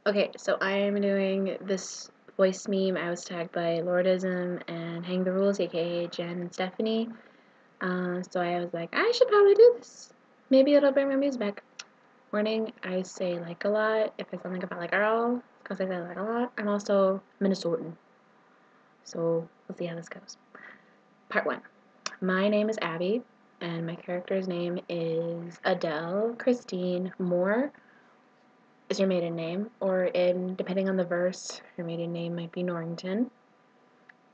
Okay, so I am doing this voice meme. I was tagged by Lordism and Hang the Rules, aka Jen and Stephanie. So I was like, I should probably do this. Maybe it'll bring my muse back. Warning, I say like a lot. If it's something about like girl, because I say like a lot. I'm also Minnesotan. So we'll see how this goes. Part 1. My name is Abby, and my character's name is Adele Christine Moore. Is her maiden name, or depending on the verse, her maiden name might be Norrington.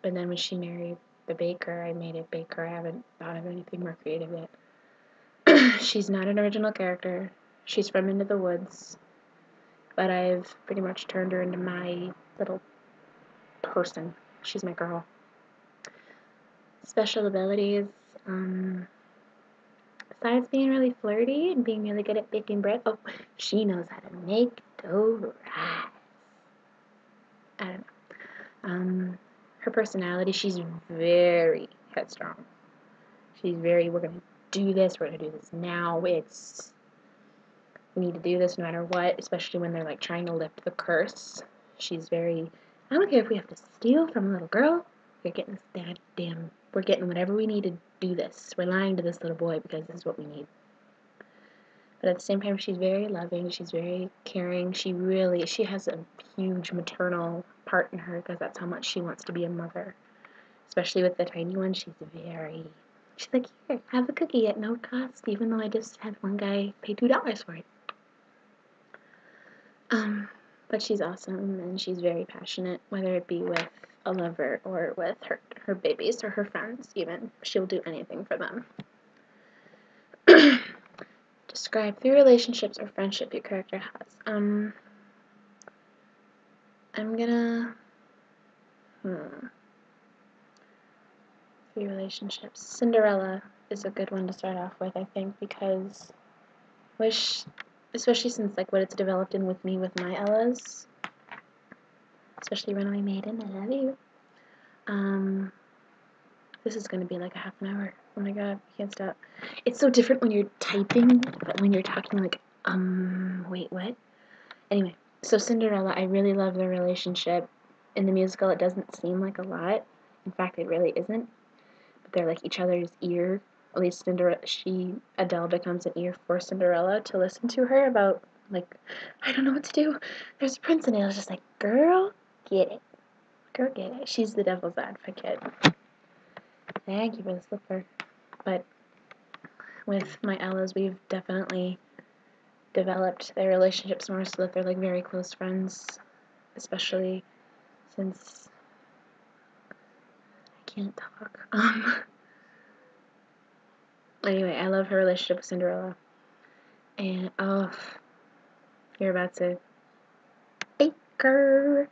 But then when she married the baker, I made it Baker. I haven't thought of anything more creative yet. She's not an original character. She's from Into the Woods, but I've pretty much turned her into my little person. She's my girl. Special abilities, besides being really flirty and being really good at baking bread, she knows how to make dough rise. I don't know. Her personality, she's very headstrong. She's very, we're going to do this now. We need to do this no matter what, especially when they're like trying to lift the curse. She's very, I don't care if we have to steal from a little girl. We're getting we're getting whatever we need to do this. We're lying to this little boy because this is what we need. But at the same time, she's very loving. She's very caring. She has a huge maternal part in her because that's how much she wants to be a mother. Especially with the tiny one, she's like, here, have a cookie at no cost, even though I just had one guy pay $2 for it. But she's awesome, and she's very passionate, whether it be with a lover or with her babies or her friends even. She'll do anything for them. Describe 3 relationships or friendship your character has. I'm gonna... 3 relationships. Cinderella is a good one to start off with, I think, because especially since like what it's developed in with me with my Ellas, especially Runaway Maiden, I love you. This is gonna be like a half an hour. Oh my god, I can't stop. It's so different when you're typing, but when you're talking like, wait, what? Anyway, so Cinderella, I really love their relationship. In the musical, it doesn't seem like a lot. In fact, it really isn't. But they're like each other's ear. At least Adele becomes an ear for Cinderella to listen to her about, like, I don't know what to do. There's a prince, and Adele's just like, girl, get it. Girl, get it. She's the devil's advocate. Thank you for the slipper. But with my Ellas, we've definitely developed their relationships more so that they're like very close friends, especially since I can't talk. Anyway, I love her relationship with Cinderella. And you're about to Baker.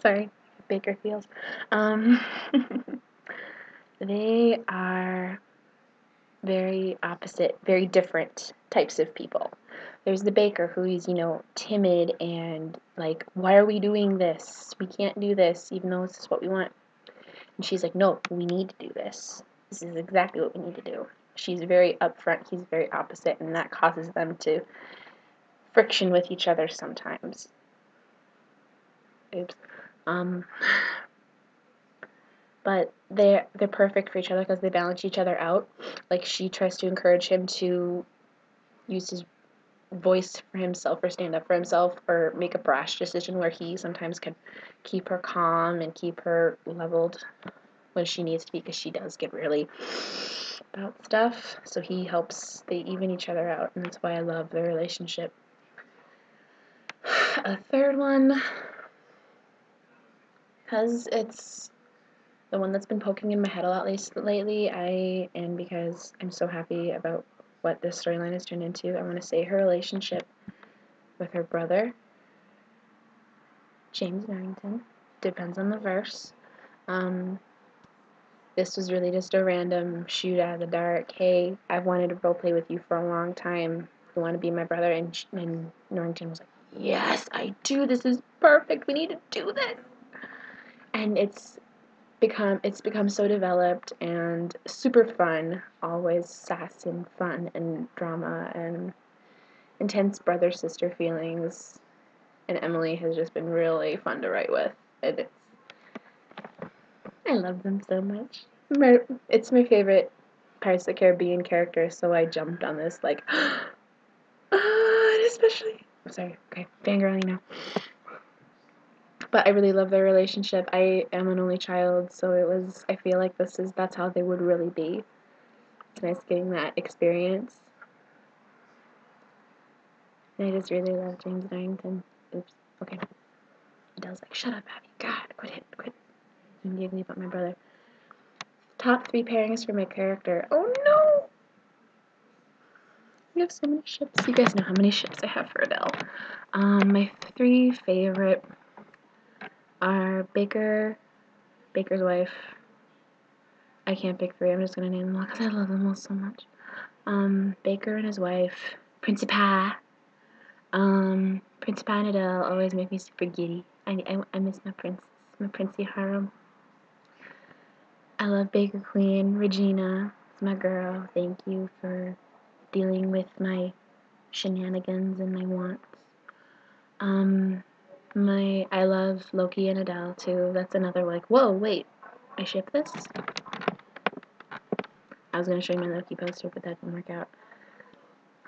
Sorry, Baker feels. They are very opposite, very different types of people. There's the baker who is, timid and like, why are we doing this? We can't do this, even though this is what we want. And she's like, no, we need to do this. This is exactly what we need to do. She's very upfront, he's very opposite, and that causes them to friction with each other sometimes. Oops. But they're perfect for each other because they balance each other out. Like, she tries to encourage him to use his voice for himself or stand up for himself or make a brash decision where he sometimes can keep her calm and keep her leveled when she needs to be, because she does get really about stuff. So they even each other out, and that's why I love their relationship. A third one, because it's the one that's been poking in my head a lot lately, and because I'm so happy about what this storyline has turned into, I want to say her relationship with her brother, James Norrington. Depends on the verse. This was really just a random shoot out of the dark. Hey, I've wanted to roleplay with you for a long time. You want to be my brother? And Norrington was like, yes, I do. This is perfect. We need to do this. And it's become so developed and super fun. Always sass and fun and drama and intense brother-sister feelings. and Emily has just been really fun to write with. And I love them so much. It's my favorite Pirates of the Caribbean character, so I jumped on this like, and especially. I'm sorry. Okay, fangirling now. But I really love their relationship. I am an only child, so I feel like that's how they would really be. It's nice getting that experience. And I just really love James Darrington. Oops. Okay. Adele's like, shut up, Abby. God, quit. You can giggly about my brother. Top 3 pairings for my character. Oh no! We have so many ships. You guys know how many ships I have for Adele. My 3 favorite are Baker's wife. I can't pick 3. I'm just gonna name them all because I love them all so much. Baker and his wife, Principal. Principal and Adele always make me super giddy. I miss my Princey Harem. I love Baker Queen, Regina. It's my girl. Thank you for dealing with my shenanigans and my wants. I love Loki and Adele too. That's another like, whoa, wait, I ship this? I was gonna show you my Loki poster, but that didn't work out.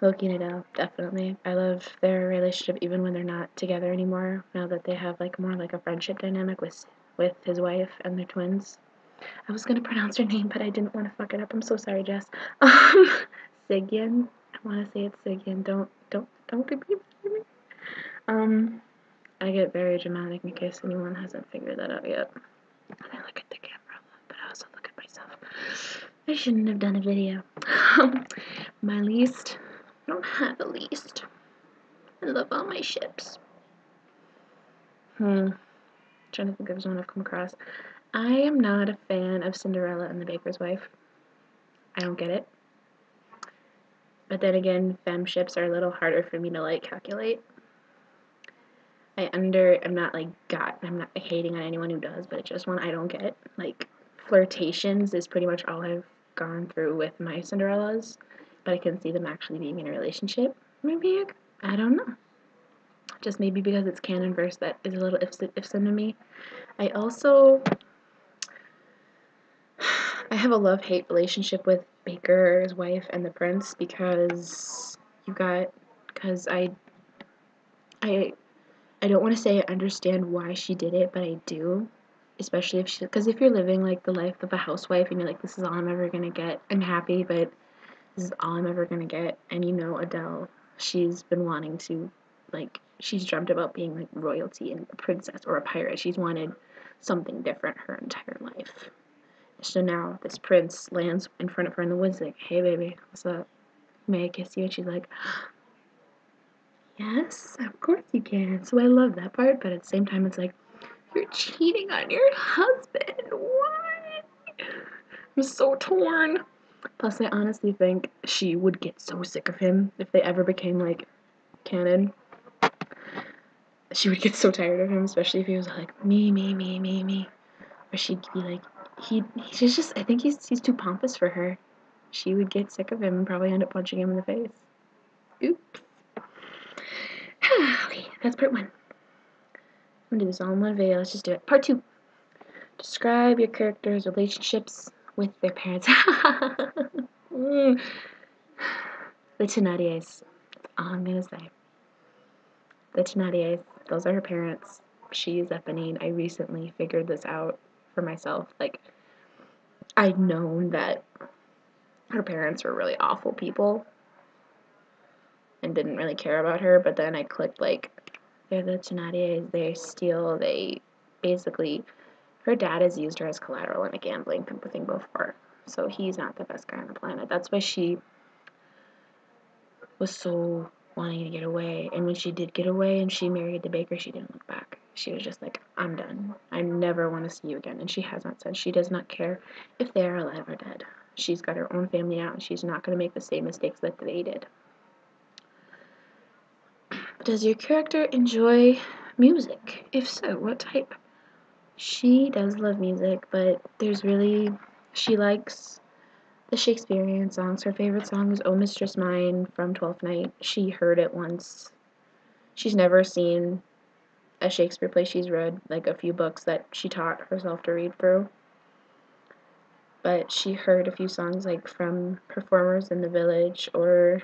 Loki and Adele, definitely. I love their relationship even when they're not together anymore, now that they have like more like a friendship dynamic with his wife and their twins. I was gonna pronounce her name, but I didn't want to fuck it up. I'm so sorry, Jess. Sigyn. I want to say it's Sigyn. Don't repeat me. I get very dramatic in case anyone hasn't figured that out yet. And I look at the camera, but I also look at myself. I shouldn't have done a video. My least. I don't have a least. I love all my ships. Trying to think of someone I've come across. I am not a fan of Cinderella and the Baker's Wife. I don't get it. But then again, femme ships are a little harder for me to like calculate. I'm not hating on anyone who does, but it's just one I don't get. Like, flirtations is pretty much all I've gone through with my Cinderellas, but I can see them actually being in a relationship. Maybe, I don't know. Just maybe because it's canon verse that is a little ifsome to me. I have a love-hate relationship with Baker's wife and the prince because I don't want to say I understand why she did it, but I do. Especially because if you're living like the life of a housewife and you're like, this is all I'm ever gonna get, I'm happy, but this is all I'm ever gonna get. And you know, Adele, she's been wanting to, like, she's dreamt about being like royalty and a princess or a pirate. She's wanted something different her entire life. So now this prince lands in front of her in the woods, like, hey baby, what's up? May I kiss you? And she's like, yes, of course you can. So I love that part, but at the same time, it's like, you're cheating on your husband. What? I'm so torn. Plus, I honestly think she would get so sick of him if they ever became like canon. She would get so tired of him, especially if he was like me. Or she'd be like, he's just. I think he's too pompous for her. She would get sick of him and probably end up punching him in the face. Oops. Okay, that's part 1. I'm gonna do this all in one video. Let's just do it. Part 2. Describe your character's relationships with their parents. The Thénardiers. That's all I'm gonna say. The Thénardiers. Those are her parents. She is Eponine. I recently figured this out for myself. Like, I'd known that her parents were really awful people and didn't really care about her, but then I clicked, like, they're the Thénardiers. They basically, her dad has used her as collateral in a gambling thing before, so he's not the best guy on the planet. That's why she was so wanting to get away, and when she did get away and she married the baker, she didn't look back. She was just like, I'm done. I never want to see you again, and she has not said. She does not care if they are alive or dead. She's got her own family out, and she's not going to make the same mistakes that they did. Does your character enjoy music? If so, what type? She does love music, but she likes the Shakespearean songs. Her favorite song is O Mistress Mine from Twelfth Night. She heard it once. She's never seen a Shakespeare play she's read, like a few books that she taught herself to read through. But she heard a few songs like from performers in the village or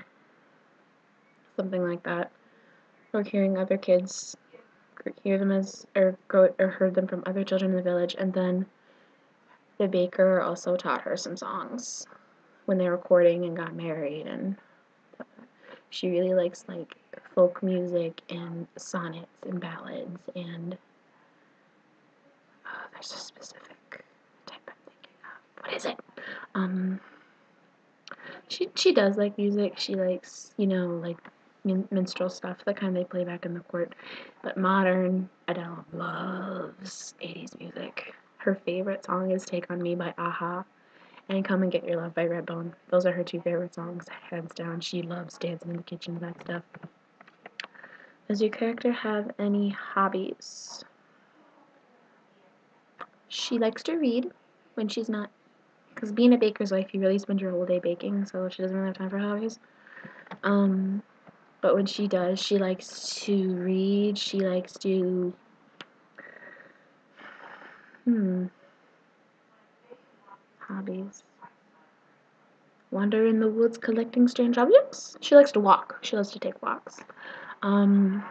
something like that, or hearing other kids hear them or heard them from other children in the village, and then the baker also taught her some songs when they were courting and got married, and she really likes like folk music and sonnets and ballads, and there's a specific type I'm thinking of. What is it? Um, she does like music. She likes, like minstrel stuff, the kind they play back in the court. But modern, Adele loves 80s music. Her favorite song is Take On Me by a-ha and Come and Get Your Love by Redbone. Those are her two favorite songs, hands down. She loves dancing in the kitchen and that stuff. Does your character have any hobbies? She likes to read when she's not, because being a baker's wife, you really spend your whole day baking, so she doesn't really have time for hobbies. But when she does, she likes to read. She likes to, hobbies. Wander in the woods collecting strange objects. She likes to walk. She loves to take walks. And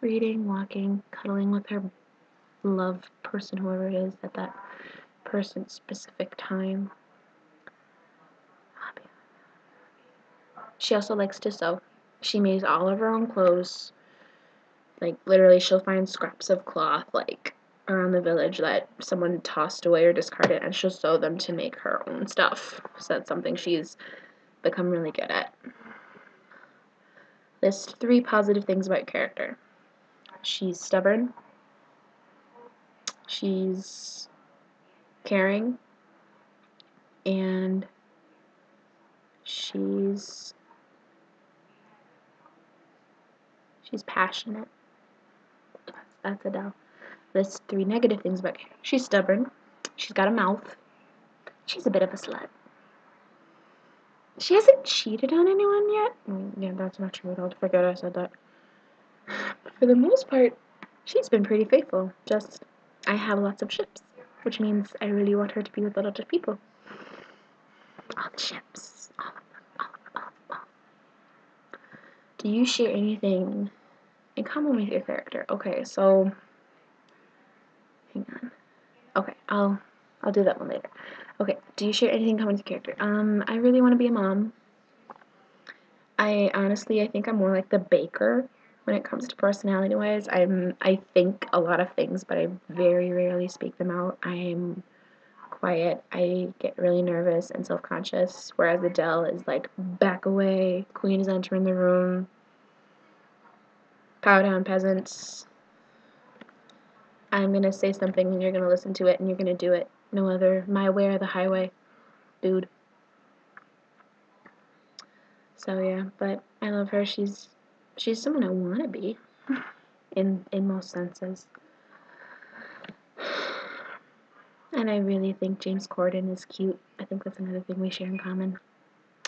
reading, walking, cuddling with her loved person, whoever it is, at that person's specific time. She also likes to sew. She makes all of her own clothes. Like, literally, she'll find scraps of cloth, like, around the village that someone tossed away or discarded, and she'll sew them to make her own stuff. So that's something she's become really good at. List 3 positive things about your character. She's stubborn. She's caring. And she's passionate. That's Adele. List 3 negative things about her. She's stubborn. She's got a mouth. She's a bit of a slut. She hasn't cheated on anyone yet. Yeah, that's not true at all. I forgot I said that. But for the most part, she's been pretty faithful. Just, I have lots of ships, which means I really want her to be with a lot of people. All the ships. All of them. All of them. Do you share anything in common with your character? Okay, so hang on. Okay, I'll do that one later. Okay, do you share anything in common with your character? I really want to be a mom. I think I'm more like the baker when it comes to personality-wise. I think a lot of things, but I very rarely speak them out. I'm quiet. I get really nervous and self-conscious, whereas Adele is like, back away, queen is entering the room, power down, peasants. I'm gonna say something and you're gonna listen to it and you're gonna do it. No other, my way or the highway, dude. So yeah, but I love her. She's someone I want to be, in most senses. And I really think James Corden is cute. I think that's another thing we share in common.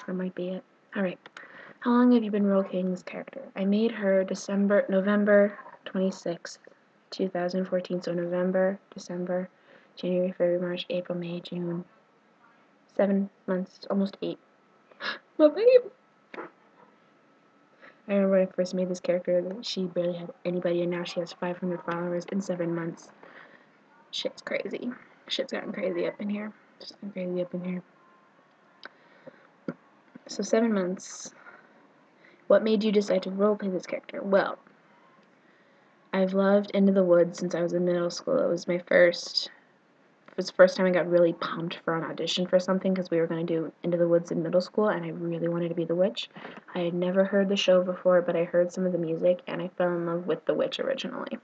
That might be it. Alright. How long have you been Role Playing this character? I made her November 26th, 2014. So November, December, January, February, March, April, May, June. 7 months, almost 8. My babe! I remember when I first made this character, she barely had anybody, and now she has 500 followers in 7 months. Shit's crazy. Shit's gotten crazy up in here. Just gotten crazy up in here. So 7 months. What made you decide to roleplay this character? Well, I've loved Into the Woods since I was in middle school. It was the first time I got really pumped for an audition for something, because we were going to do Into the Woods in middle school, and I really wanted to be the witch. I had never heard the show before, but I heard some of the music, and I fell in love with the witch originally. It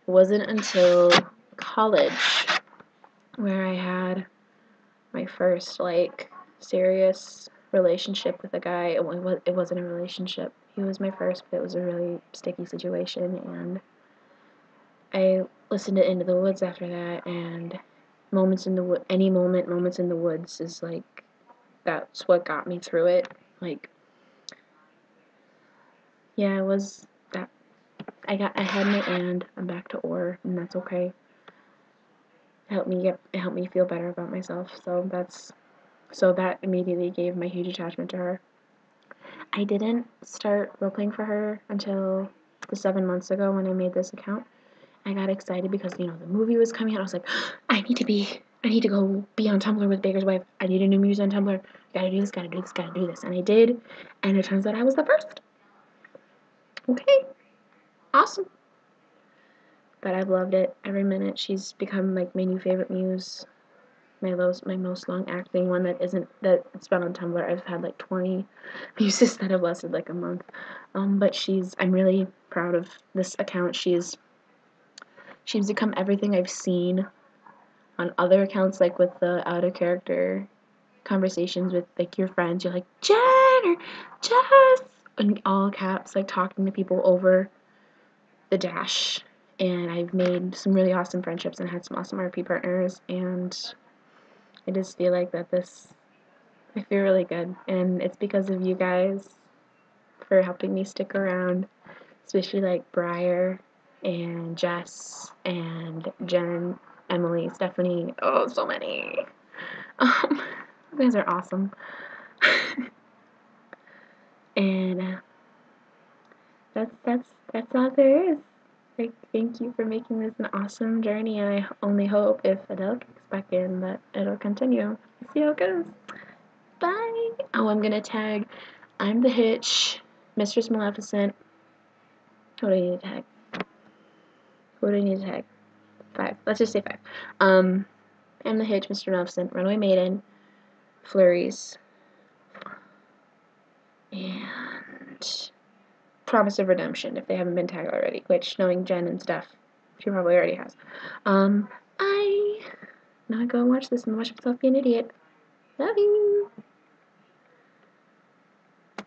wasn't until college where I had my first, serious relationship with a guy. It wasn't a relationship. He was my first, but it was a really sticky situation, and I listened to Into the Woods after that, and Moments in the Woods is that's what got me through it. yeah, it was that I had my and I'm back to or, and that's okay. It helped me feel better about myself. So that immediately gave my huge attachment to her. I didn't start role playing for her until the 7 months ago when I made this account. I got excited because the movie was coming out. I was like, I need to go be on Tumblr with Baker's Wife. I need a new muse on Tumblr. Gotta do this, gotta do this, gotta do this, and I did. And it turns out I was the first. Okay, awesome. But I've loved it every minute. She's become like my new favorite muse. My most long acting one that's been on Tumblr. I've had like 20 muses that have lasted like a month. But I'm really proud of this account. She's become everything I've seen on other accounts, like with the out of character conversations with like your friends. You're like Jen or Jess in all caps, like talking to people over the dash. And I've made some really awesome friendships and had some awesome RP partners, and I just feel like I feel really good, and it's because of you guys for helping me stick around, especially like Briar and Jess and Jen, Emily, Stephanie. Oh, so many. You guys are awesome. And that's all there is. Like, thank you for making this an awesome journey, and I only hope if Adele kicks back in that it'll continue. See how it goes. Bye. Oh, I'm gonna tag. I'm the Hitch, Mistress Maleficent. What do I need to tag? What do I need to tag? 5. Let's just say 5. I'm the Hitch, Mr. Maleficent, Runaway Maiden, Flurries, and Promise of Redemption, if they haven't been tagged already, which, knowing Jen and Steph, she probably already has. I now go watch this and watch myself be an idiot. Love you!